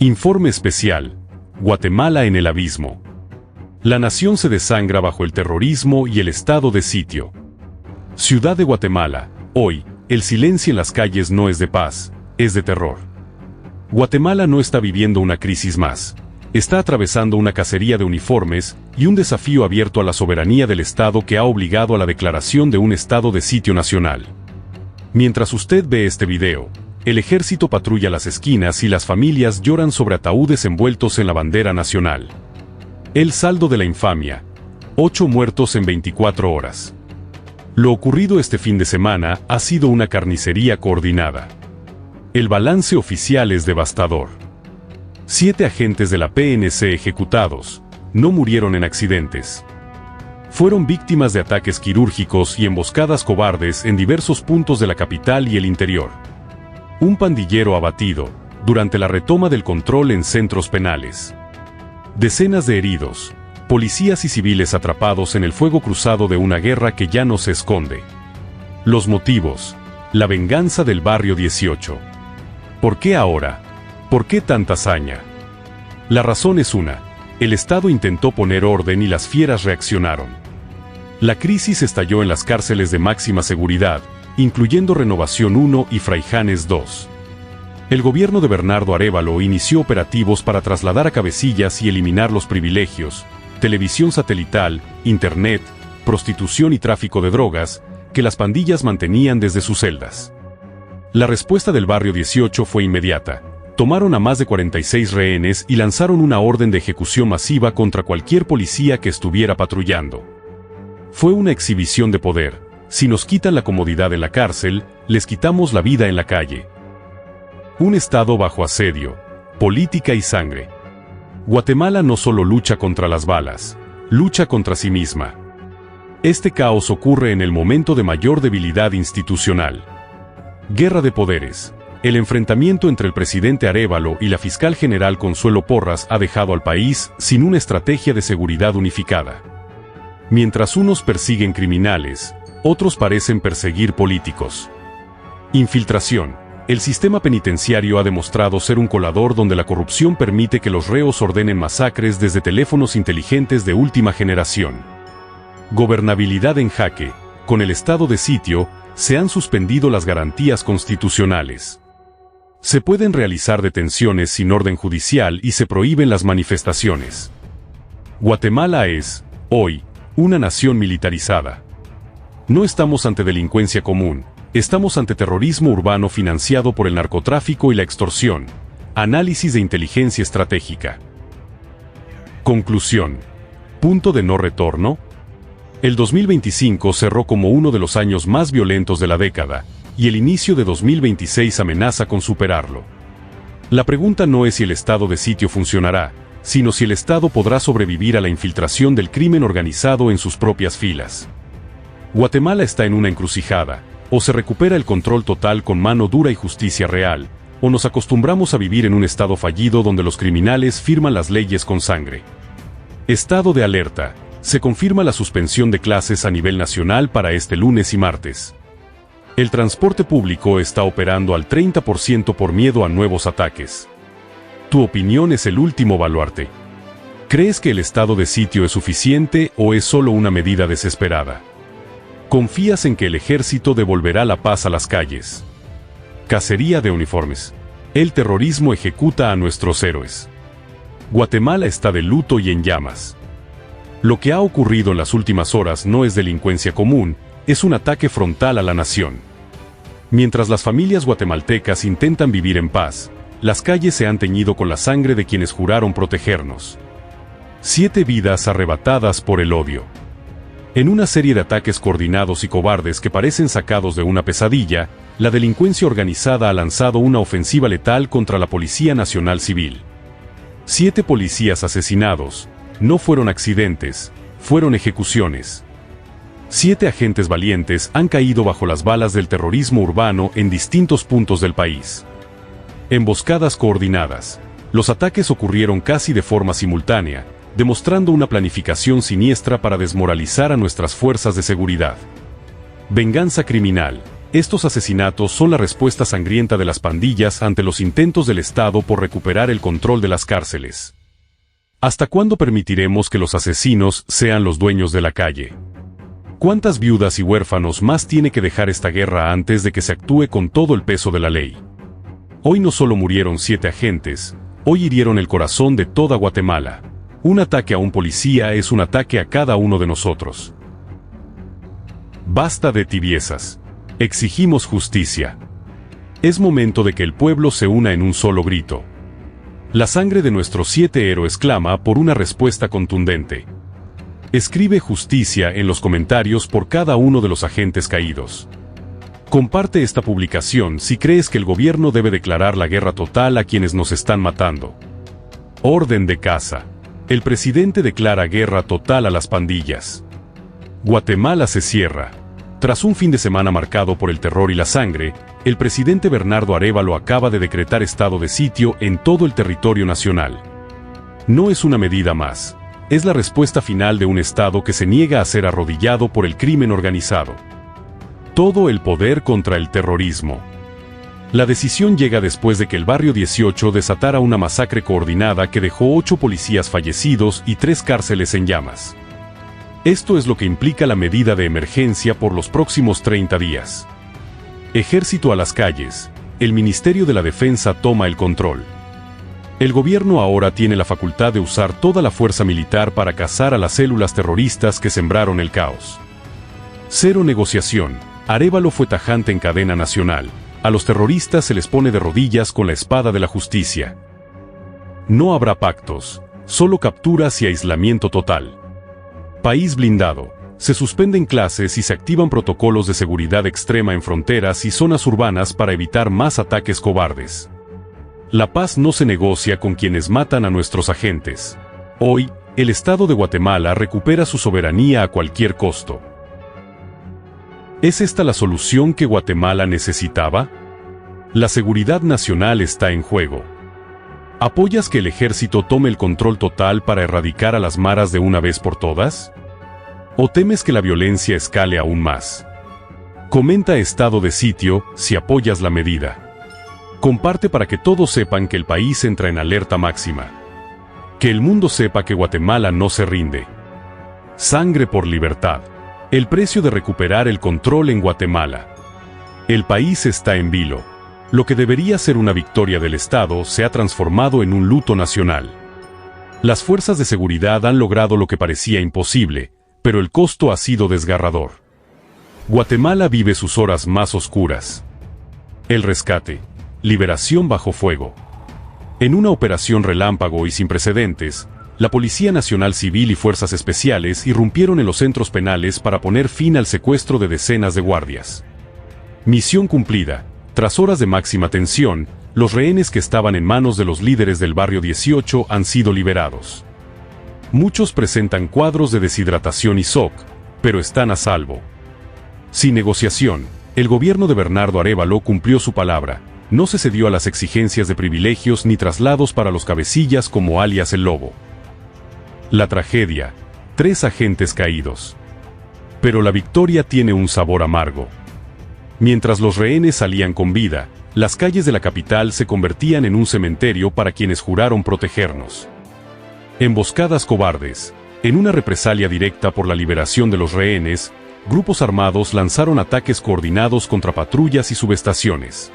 Informe especial. Guatemala en el abismo. La nación se desangra bajo el terrorismo y el estado de sitio. Ciudad de Guatemala. Hoy, el silencio en las calles no es de paz, es de terror. Guatemala no está viviendo una crisis más. Está atravesando una cacería de uniformes y un desafío abierto a la soberanía del Estado que ha obligado a la declaración de un estado de sitio nacional. Mientras usted ve este video, el ejército patrulla las esquinas y las familias lloran sobre ataúdes envueltos en la bandera nacional. El saldo de la infamia: 8 muertos en 24 horas. Lo ocurrido este fin de semana ha sido una carnicería coordinada. El balance oficial es devastador. 7 agentes de la PNC ejecutados, no murieron en accidentes. Fueron víctimas de ataques quirúrgicos y emboscadas cobardes en diversos puntos de la capital y el interior. Un pandillero abatido, durante la retoma del control en centros penales. Decenas de heridos, policías y civiles atrapados en el fuego cruzado de una guerra que ya no se esconde. Los motivos: la venganza del barrio 18. ¿Por qué ahora? ¿Por qué tanta hazaña? La razón es una: el Estado intentó poner orden y las fieras reaccionaron. La crisis estalló en las cárceles de máxima seguridad, incluyendo Renovación 1 y Fraijanes 2. El gobierno de Bernardo Arévalo inició operativos para trasladar a cabecillas y eliminar los privilegios, televisión satelital, internet, prostitución y tráfico de drogas, que las pandillas mantenían desde sus celdas. La respuesta del barrio 18 fue inmediata. Tomaron a más de 46 rehenes y lanzaron una orden de ejecución masiva contra cualquier policía que estuviera patrullando. Fue una exhibición de poder. Si nos quitan la comodidad en la cárcel, les quitamos la vida en la calle. Un Estado bajo asedio, política y sangre. Guatemala no solo lucha contra las balas, lucha contra sí misma. Este caos ocurre en el momento de mayor debilidad institucional. Guerra de poderes. El enfrentamiento entre el presidente Arévalo y la fiscal general Consuelo Porras ha dejado al país sin una estrategia de seguridad unificada. Mientras unos persiguen criminales, otros parecen perseguir políticos. Infiltración. El sistema penitenciario ha demostrado ser un colador donde la corrupción permite que los reos ordenen masacres desde teléfonos inteligentes de última generación. Gobernabilidad en jaque. Con el estado de sitio, se han suspendido las garantías constitucionales. Se pueden realizar detenciones sin orden judicial y se prohíben las manifestaciones. Guatemala es, hoy, una nación militarizada. No estamos ante delincuencia común, estamos ante terrorismo urbano financiado por el narcotráfico y la extorsión. Análisis de inteligencia estratégica. Conclusión. Punto de no retorno. El 2025 cerró como uno de los años más violentos de la década, y el inicio de 2026 amenaza con superarlo. La pregunta no es si el estado de sitio funcionará, sino si el Estado podrá sobrevivir a la infiltración del crimen organizado en sus propias filas. Guatemala está en una encrucijada: o se recupera el control total con mano dura y justicia real, o nos acostumbramos a vivir en un estado fallido donde los criminales firman las leyes con sangre. Estado de alerta. Se confirma la suspensión de clases a nivel nacional para este lunes y martes. El transporte público está operando al 30% por miedo a nuevos ataques. Tu opinión es el último baluarte. ¿Crees que el estado de sitio es suficiente o es solo una medida desesperada? ¿Confías en que el ejército devolverá la paz a las calles? Cacería de uniformes. El terrorismo ejecuta a nuestros héroes. Guatemala está de luto y en llamas. Lo que ha ocurrido en las últimas horas no es delincuencia común, es un ataque frontal a la nación. Mientras las familias guatemaltecas intentan vivir en paz, las calles se han teñido con la sangre de quienes juraron protegernos. 7 vidas arrebatadas por el odio. En una serie de ataques coordinados y cobardes que parecen sacados de una pesadilla, la delincuencia organizada ha lanzado una ofensiva letal contra la Policía Nacional Civil. 7 policías asesinados. No fueron accidentes, fueron ejecuciones. 7 agentes valientes han caído bajo las balas del terrorismo urbano en distintos puntos del país. Emboscadas coordinadas. Los ataques ocurrieron casi de forma simultánea, demostrando una planificación siniestra para desmoralizar a nuestras fuerzas de seguridad. Venganza criminal. Estos asesinatos son la respuesta sangrienta de las pandillas ante los intentos del Estado por recuperar el control de las cárceles. ¿Hasta cuándo permitiremos que los asesinos sean los dueños de la calle? ¿Cuántas viudas y huérfanos más tiene que dejar esta guerra antes de que se actúe con todo el peso de la ley? Hoy no solo murieron 7 agentes, hoy hirieron el corazón de toda Guatemala. Un ataque a un policía es un ataque a cada uno de nosotros. Basta de tibiezas. Exigimos justicia. Es momento de que el pueblo se una en un solo grito. La sangre de nuestros 7 héroes clama por una respuesta contundente. Escribe justicia en los comentarios por cada uno de los agentes caídos. Comparte esta publicación si crees que el gobierno debe declarar la guerra total a quienes nos están matando. Orden de casa. El presidente declara guerra total a las pandillas. Guatemala se cierra. Tras un fin de semana marcado por el terror y la sangre, el presidente Bernardo Arévalo acaba de decretar estado de sitio en todo el territorio nacional. No es una medida más, es la respuesta final de un Estado que se niega a ser arrodillado por el crimen organizado. Todo el poder contra el terrorismo. La decisión llega después de que el barrio 18 desatara una masacre coordinada que dejó 8 policías fallecidos y 3 cárceles en llamas. Esto es lo que implica la medida de emergencia por los próximos 30 días. Ejército a las calles. El Ministerio de la Defensa toma el control. El gobierno ahora tiene la facultad de usar toda la fuerza militar para cazar a las células terroristas que sembraron el caos. Cero negociación. Arévalo fue tajante en cadena nacional. A los terroristas se les pone de rodillas con la espada de la justicia. No habrá pactos, solo capturas y aislamiento total. País blindado. Se suspenden clases y se activan protocolos de seguridad extrema en fronteras y zonas urbanas para evitar más ataques cobardes. La paz no se negocia con quienes matan a nuestros agentes. Hoy, el Estado de Guatemala recupera su soberanía a cualquier costo. ¿Es esta la solución que Guatemala necesitaba? La seguridad nacional está en juego. ¿Apoyas que el ejército tome el control total para erradicar a las maras de una vez por todas? ¿O temes que la violencia escale aún más? Comenta estado de sitio si apoyas la medida. Comparte para que todos sepan que el país entra en alerta máxima. Que el mundo sepa que Guatemala no se rinde. Sangre por libertad. El precio de recuperar el control en Guatemala. El país está en vilo. Lo que debería ser una victoria del Estado se ha transformado en un luto nacional. Las fuerzas de seguridad han logrado lo que parecía imposible, pero el costo ha sido desgarrador. Guatemala vive sus horas más oscuras. El rescate. Liberación bajo fuego. En una operación relámpago y sin precedentes, la Policía Nacional Civil y Fuerzas Especiales irrumpieron en los centros penales para poner fin al secuestro de decenas de guardias. Misión cumplida. Tras horas de máxima tensión, los rehenes que estaban en manos de los líderes del barrio 18 han sido liberados. Muchos presentan cuadros de deshidratación y shock, pero están a salvo. Sin negociación, el gobierno de Bernardo Arévalo cumplió su palabra, no se cedió a las exigencias de privilegios ni traslados para los cabecillas como alias el Lobo. La tragedia, 3 agentes caídos. Pero la victoria tiene un sabor amargo. Mientras los rehenes salían con vida, las calles de la capital se convertían en un cementerio para quienes juraron protegernos. Emboscadas cobardes. En una represalia directa por la liberación de los rehenes, grupos armados lanzaron ataques coordinados contra patrullas y subestaciones.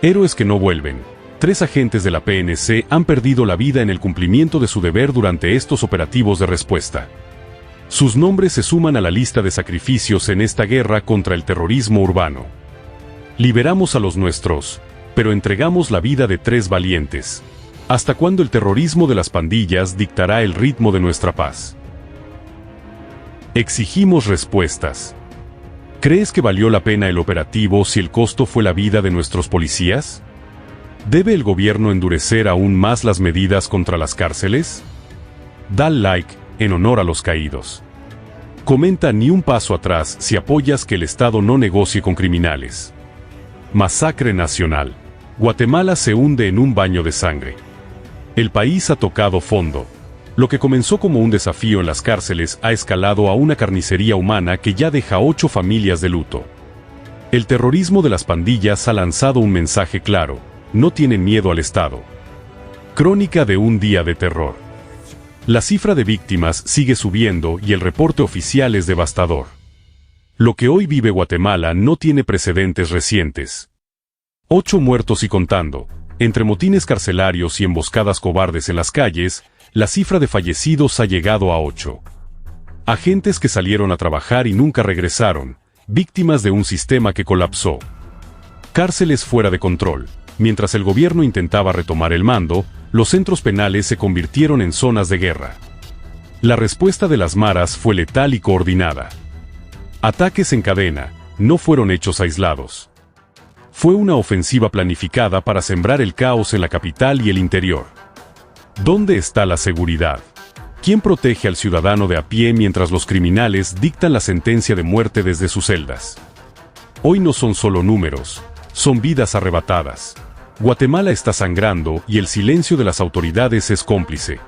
Héroes que no vuelven. 3 agentes de la PNC han perdido la vida en el cumplimiento de su deber durante estos operativos de respuesta. Sus nombres se suman a la lista de sacrificios en esta guerra contra el terrorismo urbano. Liberamos a los nuestros, pero entregamos la vida de 3 valientes. ¿Hasta cuándo el terrorismo de las pandillas dictará el ritmo de nuestra paz? Exigimos respuestas. ¿Crees que valió la pena el operativo si el costo fue la vida de nuestros policías? ¿Debe el gobierno endurecer aún más las medidas contra las cárceles? Da like en honor a los caídos. Comenta ni un paso atrás si apoyas que el Estado no negocie con criminales. Masacre nacional. Guatemala se hunde en un baño de sangre. El país ha tocado fondo. Lo que comenzó como un desafío en las cárceles ha escalado a una carnicería humana que ya deja 8 familias de luto. El terrorismo de las pandillas ha lanzado un mensaje claro: no tienen miedo al Estado. Crónica de un día de terror. La cifra de víctimas sigue subiendo y el reporte oficial es devastador. Lo que hoy vive Guatemala no tiene precedentes recientes. 8 muertos y contando. Entre motines carcelarios y emboscadas cobardes en las calles, la cifra de fallecidos ha llegado a 8. Agentes que salieron a trabajar y nunca regresaron, víctimas de un sistema que colapsó. Cárceles fuera de control. Mientras el gobierno intentaba retomar el mando, los centros penales se convirtieron en zonas de guerra. La respuesta de las maras fue letal y coordinada. Ataques en cadena, no fueron hechos aislados. Fue una ofensiva planificada para sembrar el caos en la capital y el interior. ¿Dónde está la seguridad? ¿Quién protege al ciudadano de a pie mientras los criminales dictan la sentencia de muerte desde sus celdas? Hoy no son solo números, son vidas arrebatadas. Guatemala está sangrando y el silencio de las autoridades es cómplice.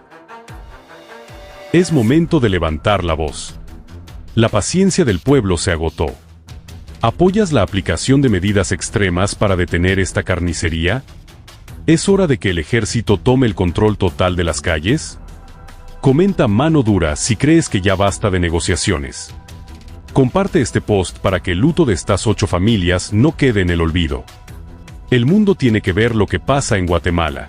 Es momento de levantar la voz. La paciencia del pueblo se agotó. ¿Apoyas la aplicación de medidas extremas para detener esta carnicería? ¿Es hora de que el ejército tome el control total de las calles? Comenta mano dura si crees que ya basta de negociaciones. Comparte este post para que el luto de estas 8 familias no quede en el olvido. El mundo tiene que ver lo que pasa en Guatemala.